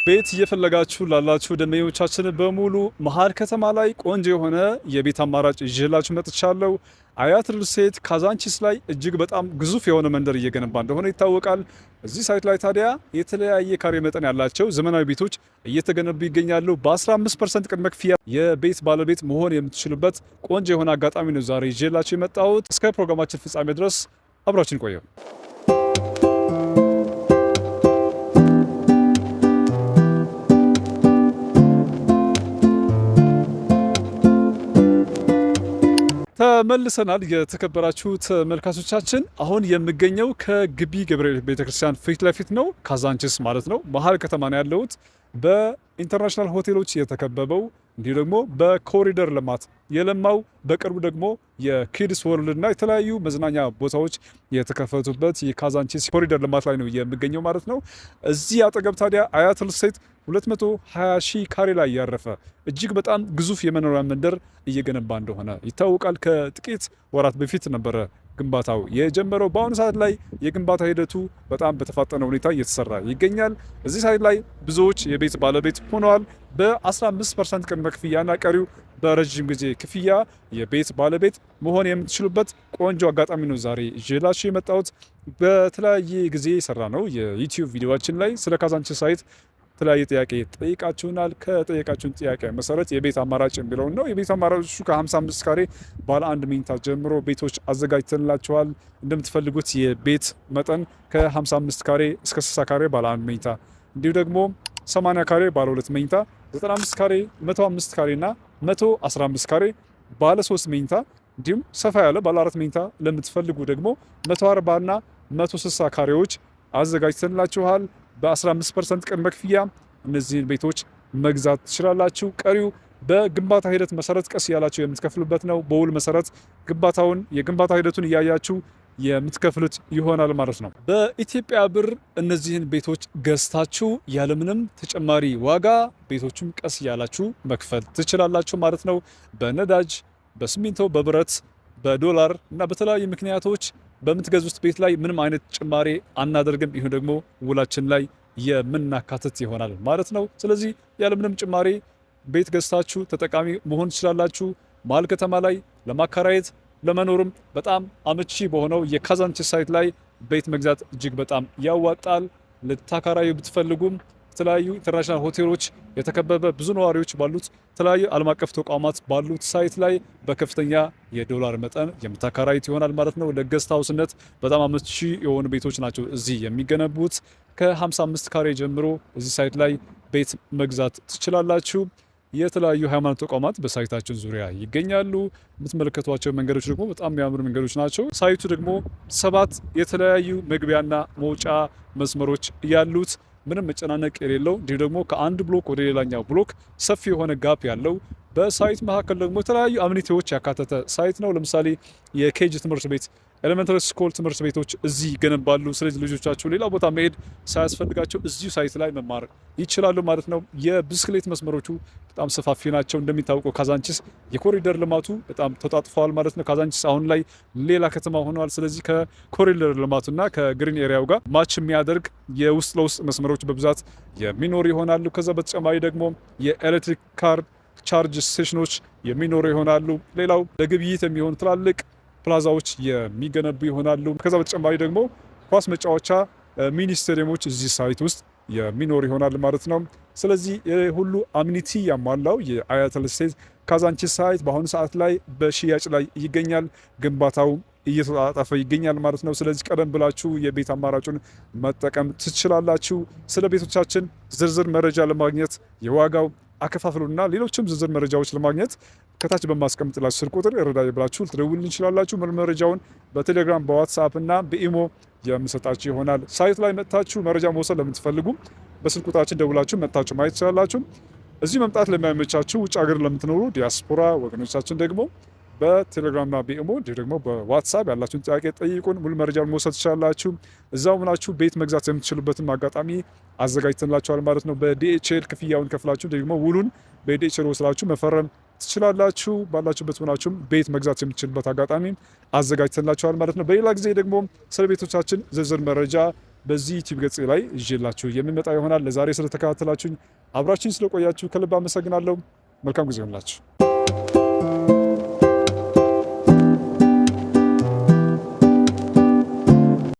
ቤት እየፈለጋችሁ ላላችሁ ደንበኞቻችን በሙሉ መሃል ከተማ ላይ ቆንጆ የሆነ የቤት አማራጭ ይዤላችሁ መጥቻለሁ። አያት ሪል ስቴት ካዛንቺስ ላይ እጅግ በጣም ግዙፍ የሆነ መንደር እየገነባ እንደሆነ ይታወቃል። እዚህ ሳይት ላይ ታዲያ የተለያየ ካሬ መጠን ያላቸው ዘመናዊ ቤቶች እየተገነቡ ይገኛሉ። በ15% ቅድመ ክፍያ የቤት ባለቤት መሆን የምትችሉበት ቆንጆ የሆነ አጋጣሚ ነው ዛሬ ይዤላችሁ የመጣሁት። እስከ ፕሮግራማችን ፍጻሜ ድረስ አብራችን ቆዩ። ተመልሰናል። የተከበራችሁ ተመልካቾቻችን፣ አሁን የምገኘው ከግቢ ገብርኤል ቤተክርስቲያን ፊት ለፊት ነው። ካዛንቺስ ማለት ነው። መሀል ከተማ ነው ያለሁት። በኢንተርናሽናል ሆቴሎች የተከበበው እንዲሁ ደግሞ በኮሪደር ልማት የለማው በቅርቡ ደግሞ የኪድስ ወርልድ እና የተለያዩ መዝናኛ ቦታዎች የተከፈቱበት የካዛንቺስ ኮሪደር ልማት ላይ ነው የምገኘው ማለት ነው። እዚህ አጠገብ ታዲያ አያት ሪል ስቴት 220 ሺህ ካሬ ላይ ያረፈ እጅግ በጣም ግዙፍ የመኖሪያ መንደር እየገነባ እንደሆነ ይታወቃል። ከጥቂት ወራት በፊት ነበረ ግንባታው የጀመረው። በአሁኑ ሰዓት ላይ የግንባታ ሂደቱ በጣም በተፋጠነ ሁኔታ እየተሰራ ይገኛል። እዚህ ሳይት ላይ ብዙዎች የቤት ባለቤት ሆነዋል። በ15% ቅድመ ክፍያና ቀሪው በረጅም ጊዜ ክፍያ የቤት ባለቤት መሆን የምትችሉበት ቆንጆ አጋጣሚ ነው ዛሬ ይዤላችሁ የመጣሁት። በተለያየ ጊዜ የሰራ ነው የዩቲዩብ ቪዲዮችን ላይ ስለ ካዛንቺስ ሳይት የተለያየ ጥያቄ ጠይቃችሁናል። ከጠየቃችሁን ጥያቄ መሰረት የቤት አማራጭ የሚለውን ነው። የቤት አማራጮቹ ከ55 ካሬ ባለ አንድ መኝታ ጀምሮ ቤቶች አዘጋጅተንላችኋል። እንደምትፈልጉት የቤት መጠን ከ55 ካሬ እስከ 60 ካሬ ባለ አንድ መኝታ፣ እንዲሁ ደግሞ 80 ካሬ ባለ ሁለት መኝታ፣ 95 ካሬ፣ 105 ካሬ እና 115 ካሬ ባለ 3 መኝታ፣ እንዲሁም ሰፋ ያለ ባለ 4 መኝታ ለምትፈልጉ ደግሞ 140 እና 160 ካሬዎች አዘጋጅተንላችኋል። በ15% ቅድመ ክፍያ እነዚህን ቤቶች መግዛት ትችላላችሁ። ቀሪው በግንባታ ሂደት መሰረት ቀስ ያላችሁ የምትከፍሉበት ነው። በውል መሰረት የግንባታ ሂደቱን እያያችሁ የምትከፍሉት ይሆናል ማለት ነው። በኢትዮጵያ ብር እነዚህን ቤቶች ገዝታችሁ ያለምንም ተጨማሪ ዋጋ ቤቶቹን ቀስ ያላችሁ መክፈል ትችላላችሁ ማለት ነው። በነዳጅ፣ በሲሚንቶ፣ በብረት፣ በዶላር እና በተለያዩ ምክንያቶች በምትገዙት ቤት ላይ ምንም አይነት ጭማሪ አናደርግም። ይሁን ደግሞ ውላችን ላይ የምናካትት ይሆናል ማለት ነው። ስለዚህ ያለምንም ጭማሪ ቤት ገዝታችሁ ተጠቃሚ መሆን ትችላላችሁ። መሀል ከተማ ላይ ለማከራየት ለመኖርም በጣም አመቺ በሆነው የካዛንቺስ ሳይት ላይ ቤት መግዛት እጅግ በጣም ያዋጣል። ልታከራዩ ብትፈልጉም የተለያዩ ኢንተርናሽናል ሆቴሎች የተከበበ ብዙ ነዋሪዎች ባሉት የተለያዩ ዓለም አቀፍ ተቋማት ባሉት ሳይት ላይ በከፍተኛ የዶላር መጠን የምታከራዩት ይሆናል ማለት ነው። ለገስት ሃውስነት በጣም አመቺ የሆኑ ቤቶች ናቸው እዚህ የሚገነቡት። ከ55 ካሬ ጀምሮ እዚህ ሳይት ላይ ቤት መግዛት ትችላላችሁ። የተለያዩ ሃይማኖት ተቋማት በሳይታችን ዙሪያ ይገኛሉ። የምትመለከቷቸው መንገዶች ደግሞ በጣም የሚያምሩ መንገዶች ናቸው። ሳይቱ ደግሞ 7 የተለያዩ መግቢያና መውጫ መስመሮች ያሉት ምንም መጨናነቅ የሌለው እንዲሁ ደግሞ ከአንድ ብሎክ ወደ ሌላኛው ብሎክ ሰፊ የሆነ ጋፕ ያለው በሳይት መካከል ደግሞ የተለያዩ አምኒቲዎች ያካተተ ሳይት ነው። ለምሳሌ የኬጅ ትምህርት ቤት፣ ኤሌመንታሪ ስኩል ትምህርት ቤቶች እዚህ ይገነባሉ። ስለዚህ ልጆቻቸው ሌላ ቦታ መሄድ ሳያስፈልጋቸው እዚሁ ሳይት ላይ መማር ይችላሉ ማለት ነው። የብስክሌት መስመሮቹ በጣም ሰፋፊ ናቸው። እንደሚታወቀው ካዛንቺስ የኮሪደር ልማቱ በጣም ተጣጥፈዋል ማለት ነው። ካዛንቺስ አሁን ላይ ሌላ ከተማ ሆነዋል። ስለዚህ ከኮሪደር ልማቱና ከግሪን ኤሪያው ጋር ማች የሚያደርግ የውስጥ ለውስጥ መስመሮች በብዛት የሚኖሩ ይሆናሉ። ከዛ በተጨማሪ ደግሞ የኤሌክትሪክ ካር ቻርጅ ስቴሽኖች የሚኖሩ ይሆናሉ። ሌላው ለግብይት የሚሆኑ ትላልቅ ፕላዛዎች የሚገነቡ ይሆናሉ። ከዛ በተጨማሪ ደግሞ ኳስ መጫወቻ ሚኒ ስቴዲየሞች እዚህ ሳይት ውስጥ የሚኖር ይሆናል ማለት ነው። ስለዚህ ሁሉ አሚኒቲ ያሟላው የአያት ሪል ስቴት ካዛንቺስ ሳይት በአሁኑ ሰዓት ላይ በሽያጭ ላይ ይገኛል። ግንባታው እየተጣጣፈ ይገኛል ማለት ነው። ስለዚህ ቀደም ብላችሁ የቤት አማራጩን መጠቀም ትችላላችሁ። ስለ ቤቶቻችን ዝርዝር መረጃ ለማግኘት የዋጋው አከፋፍሉና ሌሎችም ዝርዝር መረጃዎች ለማግኘት ከታች በማስቀምጥላችሁ ስልክ ቁጥር እረዳይ ብላችሁ ልትደውሉ እንችላላችሁ። መረጃውን በቴሌግራም በዋትስአፕ እና በኢሞ የምሰጣችሁ ይሆናል። ሳይት ላይ መጥታችሁ መረጃ መውሰድ ለምትፈልጉ በስልክ ቁጥራችን ደውላችሁ መጥታችሁ ማየት ትችላላችሁ። እዚህ መምጣት ለማይመቻችሁ ውጭ ሀገር ለምትኖሩ ዲያስፖራ ወገኖቻችን ደግሞ በቴሌግራምና በኢሞ እንዲሁ ደግሞ በዋትስአፕ ያላችሁን ጥያቄ ጠይቁን። ሙሉ መረጃውን መውሰድ ትችላላችሁ። እዛው ሆናችሁ ቤት መግዛት የምትችሉበትን አጋጣሚ አዘጋጅተንላችኋል ማለት ነው። በዲኤችኤል ክፍያውን ከፍላችሁ ደግሞ ውሉን በዲኤችኤል ወስዳችሁ መፈረም ትችላላችሁ። ባላችሁበት ሆናችሁም ቤት መግዛት የምትችሉበት አጋጣሚ አዘጋጅተንላችኋል ማለት ነው። በሌላ ጊዜ ደግሞ ስለ ቤቶቻችን ዝርዝር መረጃ በዚህ ዩቲዩብ ገጽ ላይ ይዤላችሁ የሚመጣ ይሆናል። ለዛሬ ስለተከታተላችሁኝ አብራችሁኝ ስለቆያችሁ ከልብ አመሰግናለሁ። መልካም ጊዜ ይሁንላችሁ።